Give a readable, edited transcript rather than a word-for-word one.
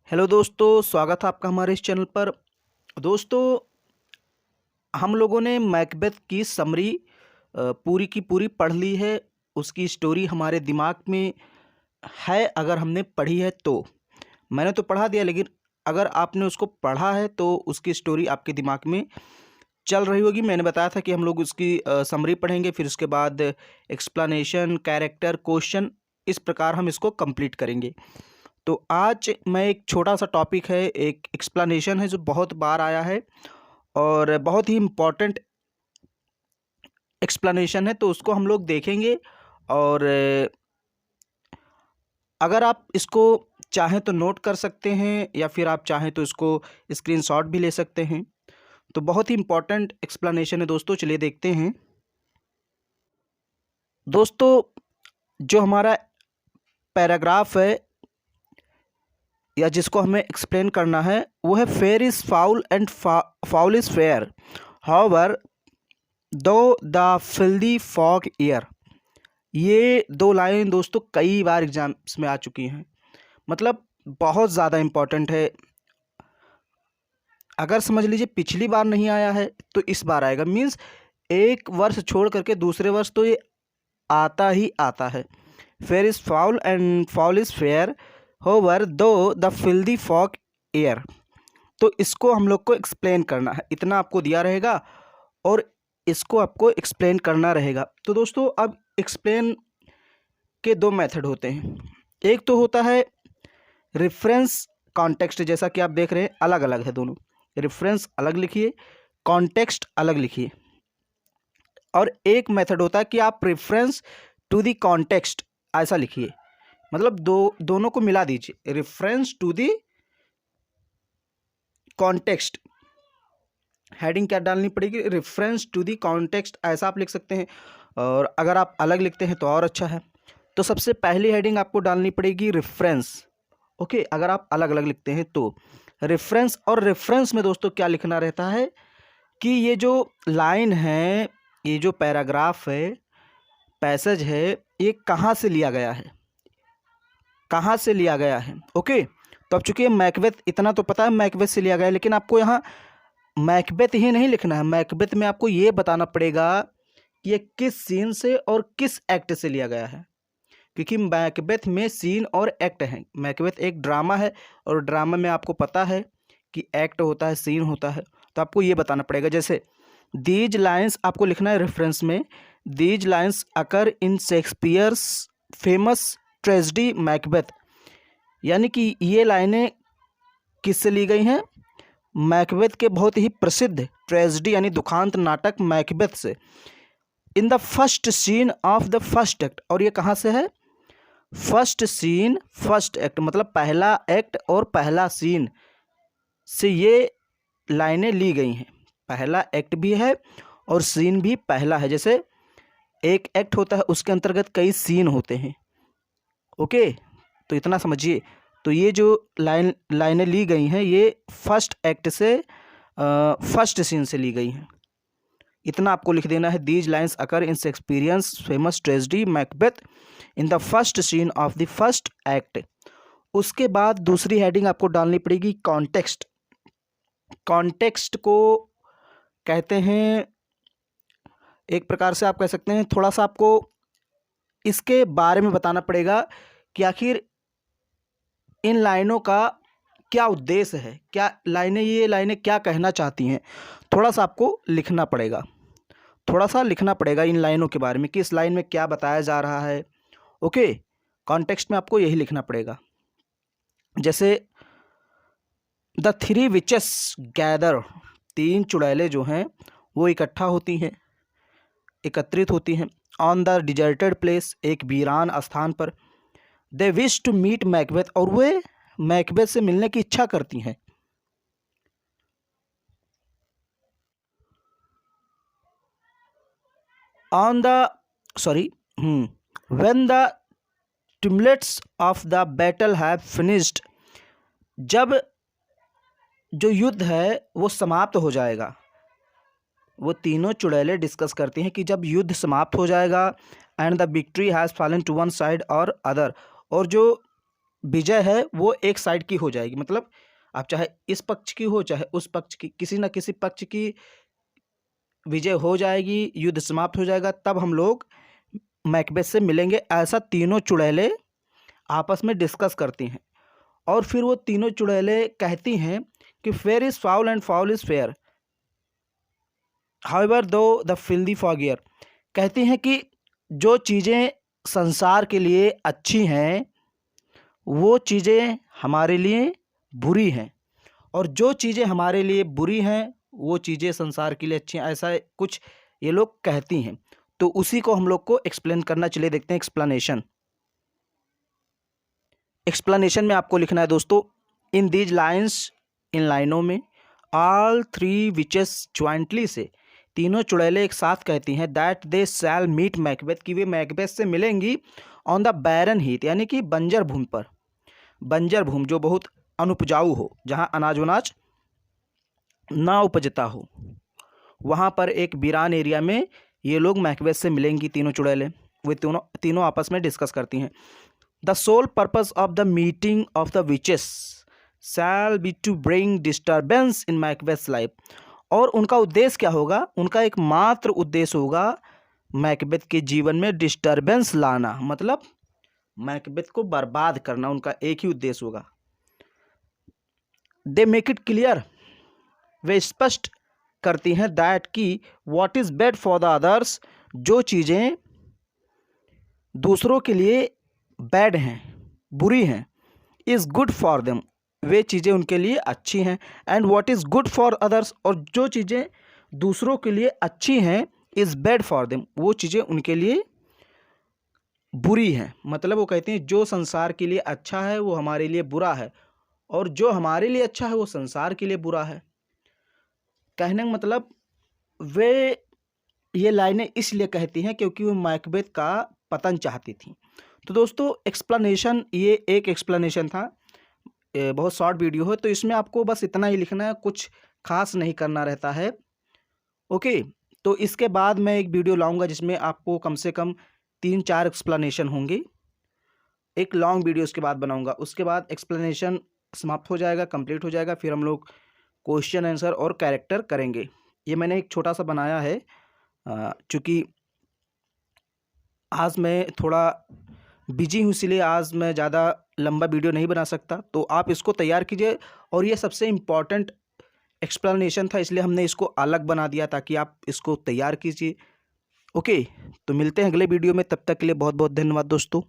Hello दोस्तों, स्वागत है आपका हमारे इस चैनल पर। दोस्तों, हम लोगों ने मैकबेथ की समरी पूरी की पूरी पढ़ ली है। उसकी स्टोरी हमारे दिमाग में है, अगर हमने पढ़ी है तो। मैंने तो पढ़ा दिया, लेकिन अगर आपने उसको पढ़ा है तो उसकी स्टोरी आपके दिमाग में चल रही होगी। मैंने बताया था कि हम लोग उसकी समरी पढ़ेंगे, फिर उसके बाद एक्सप्लेनेशन, कैरेक्टर, क्वेश्चन, इस प्रकार हम इसको कंप्लीट करेंगे। तो आज मैं एक छोटा सा टॉपिक है, एक एक्सप्लेनेशन है जो बहुत बार आया है और बहुत ही इम्पोर्टेंट एक्सप्लेनेशन है, तो उसको हम लोग देखेंगे। और अगर आप इसको चाहें तो नोट कर सकते हैं, या फिर आप चाहें तो इसको स्क्रीनशॉट भी ले सकते हैं। तो बहुत ही इम्पोर्टेंट एक्सप्लेनेशन है दोस्तों, चलिए देखते हैं। दोस्तों, जो हमारा पैराग्राफ है या जिसको हमें एक्सप्लेन करना है वो है fair is foul and foul is fair, however दो द फिल्दी फॉग ईयर। ये दो लाइन दोस्तों कई बार एग्जाम्स में आ चुकी हैं, मतलब बहुत ज़्यादा इम्पॉर्टेंट है। अगर समझ लीजिए पिछली बार नहीं आया है तो इस बार आएगा, मीन्स एक वर्ष छोड़ करके दूसरे वर्ष तो ये आता ही आता है। Fair is foul and foul is fair, hover through the filthy fog air. तो इसको हम लोग को एक्सप्लेन करना है, इतना आपको दिया रहेगा और इसको आपको एक्सप्लेन करना रहेगा। तो दोस्तों, अब एक्सप्लेन के दो मेथड होते हैं। एक तो होता है रेफरेंस कॉन्टेक्स्ट, जैसा कि आप देख रहे हैं अलग अलग है दोनों। रेफरेंस अलग लिखिए, कॉन्टेक्स्ट अलग लिखिए। और एक मेथड होता है कि आप रेफरेंस टू द कॉन्टेक्स्ट ऐसा लिखिए, मतलब दोनों को मिला दीजिए, reference to the context. Heading क्या डालनी पड़ेगी? रेफरेंस टू द कॉन्टेक्स्ट, ऐसा आप लिख सकते हैं। और अगर आप अलग लिखते हैं तो और अच्छा है। तो सबसे पहली हेडिंग आपको डालनी पड़ेगी रेफरेंस। ओके, अगर आप अलग अलग लिखते हैं तो रेफरेंस। और रेफरेंस में दोस्तों क्या लिखना रहता है कि ये जो लाइन है, ये जो पैराग्राफ है, पैसेज है, ये कहाँ से लिया गया है, कहाँ से लिया गया है। ओके, तो अब चूंकि मैकबेथ इतना तो पता है मैकबेथ से लिया गया है, लेकिन आपको यहाँ मैकबेथ ही नहीं लिखना है। मैकबेथ में आपको ये बताना पड़ेगा कि ये किस सीन से और किस एक्ट से लिया गया है, क्योंकि मैकबेथ में सीन और एक्ट हैं। मैकबेथ एक ड्रामा है और ड्रामा में आपको पता है कि एक्ट होता है, सीन होता है। तो आपको ये बताना पड़ेगा। जैसे दीज लाइन्स आपको लिखना है रेफरेंस में, these lines occur in Shakespeare's famous tragedy Macbeth. यानी कि ये लाइनें किससे ली गई हैं? मैकबेथ के बहुत ही प्रसिद्ध ट्रेजेडी यानी दुखांत नाटक मैकबेथ से। In the first scene of the first act, और ये कहाँ से है? फर्स्ट सीन फर्स्ट एक्ट, मतलब पहला एक्ट और पहला सीन से ये लाइनें ली गई हैं। पहला एक्ट भी है और सीन भी पहला है। जैसे एक एक्ट होता है, उसके अंतर्गत कई सीन होते हैं। ओके, तो इतना समझिए। तो ये जो लाइनें ली गई हैं, ये फर्स्ट एक्ट से फर्स्ट सीन से ली गई हैं। इतना आपको लिख देना है। These lines occur in Shakespeare's famous tragedy Macbeth in the first scene of the first act. उसके बाद दूसरी हेडिंग आपको डालनी पड़ेगी कॉन्टेक्स्ट। कॉन्टेक्स्ट को कहते हैं, एक प्रकार से आप कह सकते हैं, थोड़ा सा आपको इसके बारे में बताना पड़ेगा कि आखिर इन लाइनों का क्या उद्देश्य है, क्या लाइनें, ये लाइनें क्या कहना चाहती हैं। थोड़ा सा आपको लिखना पड़ेगा, थोड़ा सा लिखना पड़ेगा इन लाइनों के बारे में कि इस लाइन में क्या बताया जा रहा है। ओके, कॉन्टेक्स्ट में आपको यही लिखना पड़ेगा। जैसे द थ्री विचेस गैदर, तीन चुड़ैलें जो हैं वो इकट्ठा होती हैं, एकत्रित होती हैं। ऑन द डिजर्टेड प्लेस, एक वीरान स्थान पर। They wish to meet Macbeth, और वे मैकबेथ से मिलने की इच्छा करती हैं। On the sorry when the tumults of the battle have finished, जब जो युद्ध है वो समाप्त हो जाएगा। वो तीनों चुड़ैलें डिस्कस करती हैं कि जब युद्ध समाप्त हो जाएगा, and the victory has fallen to one side और अदर, और जो विजय है वो एक साइड की हो जाएगी, मतलब आप चाहे इस पक्ष की हो चाहे उस पक्ष की, किसी न किसी पक्ष की विजय हो जाएगी, युद्ध समाप्त हो जाएगा, तब हम लोग मैकबेथ से मिलेंगे। ऐसा तीनों चुड़ैलें आपस में डिस्कस करती हैं और फिर वो तीनों चुड़ैलें कहती हैं कि fair is foul and foul is fair, however दो द फिल्दी फॉगियर। कहती हैं कि जो चीज़ें संसार के लिए अच्छी हैं वो चीज़ें हमारे लिए बुरी हैं, और जो चीज़ें हमारे लिए बुरी हैं वो चीज़ें संसार के लिए अच्छी हैं, ऐसा कुछ ये लोग कहती हैं। तो उसी को हम लोग को एक्सप्लेन करना, चलिए देखते हैं एक्सप्लेनेशन। एक्सप्लेनेशन में आपको लिखना है दोस्तों, इन दीज लाइन्स, इन लाइनों में, ऑल थ्री विचेस ज्वाइंटली से, तीनों चुड़ैलें एक साथ कहती हैं that they shall meet Macbeth, कि वे मैकबेथ से मिलेंगी ऑन द बैरन हीथ, यानी कि बंजर भूमि पर, बंजर भूमि जो बहुत अनुपजाऊ हो, जहाँ अनाज वनाज ना उपजता हो, वहाँ पर एक वीरान एरिया में ये लोग मैकबेथ से मिलेंगी तीनों चुड़ैलें। वे तीनों आपस में डिस्कस करती हैं। The sole purpose of the meeting of the witches shall be to bring disturbance in Macbeth's life, और उनका उद्देश्य क्या होगा, उनका एकमात्र उद्देश्य होगा मैकबेथ के जीवन में डिस्टर्बेंस लाना, मतलब मैकबेथ को बर्बाद करना, उनका एक ही उद्देश्य होगा। दे मेक इट क्लियर, वे स्पष्ट करती हैं दैट कि what is bad for the others, जो चीज़ें दूसरों के लिए बैड हैं, बुरी हैं, इज़ गुड फॉर देम, वे चीज़ें उनके लिए अच्छी हैं। And what is good for others, और जो चीज़ें दूसरों के लिए अच्छी हैं, इज़ बैड फॉर देम, वो चीज़ें उनके लिए बुरी हैं। मतलब वो कहते हैं जो संसार के लिए अच्छा है वो हमारे लिए बुरा है, और जो हमारे लिए अच्छा है वो संसार के लिए बुरा है। कहने का मतलब वे ये लाइनें इसलिए कहती हैं क्योंकि वो मैकबेथ का पतन चाहती थी। तो दोस्तों एक्सप्लेनेशन, ये एक एक्सप्लेनेशन था, बहुत शॉर्ट वीडियो है, तो इसमें आपको बस इतना ही लिखना है, कुछ खास नहीं करना रहता है। ओके, तो इसके बाद मैं एक वीडियो लाऊंगा जिसमें आपको कम से कम 3-4 एक्सप्लेनेशन होंगे। एक लॉन्ग वीडियो उसके बाद बनाऊंगा, उसके बाद एक्सप्लेनेशन समाप्त हो जाएगा, कंप्लीट हो जाएगा, फिर हम लोग क्वेश्चन आंसर और कैरेक्टर करेंगे। ये मैंने एक छोटा सा बनाया है, चूँकि आज मैं थोड़ा बिजी हूँ इसलिए आज मैं ज़्यादा लंबा वीडियो नहीं बना सकता, तो आप इसको तैयार कीजिए। और ये सबसे इम्पॉर्टेंट एक्सप्लेनेशन था इसलिए हमने इसको अलग बना दिया ताकि आप इसको तैयार कीजिए। ओके, तो मिलते हैं अगले वीडियो में, तब तक के लिए बहुत बहुत धन्यवाद दोस्तों।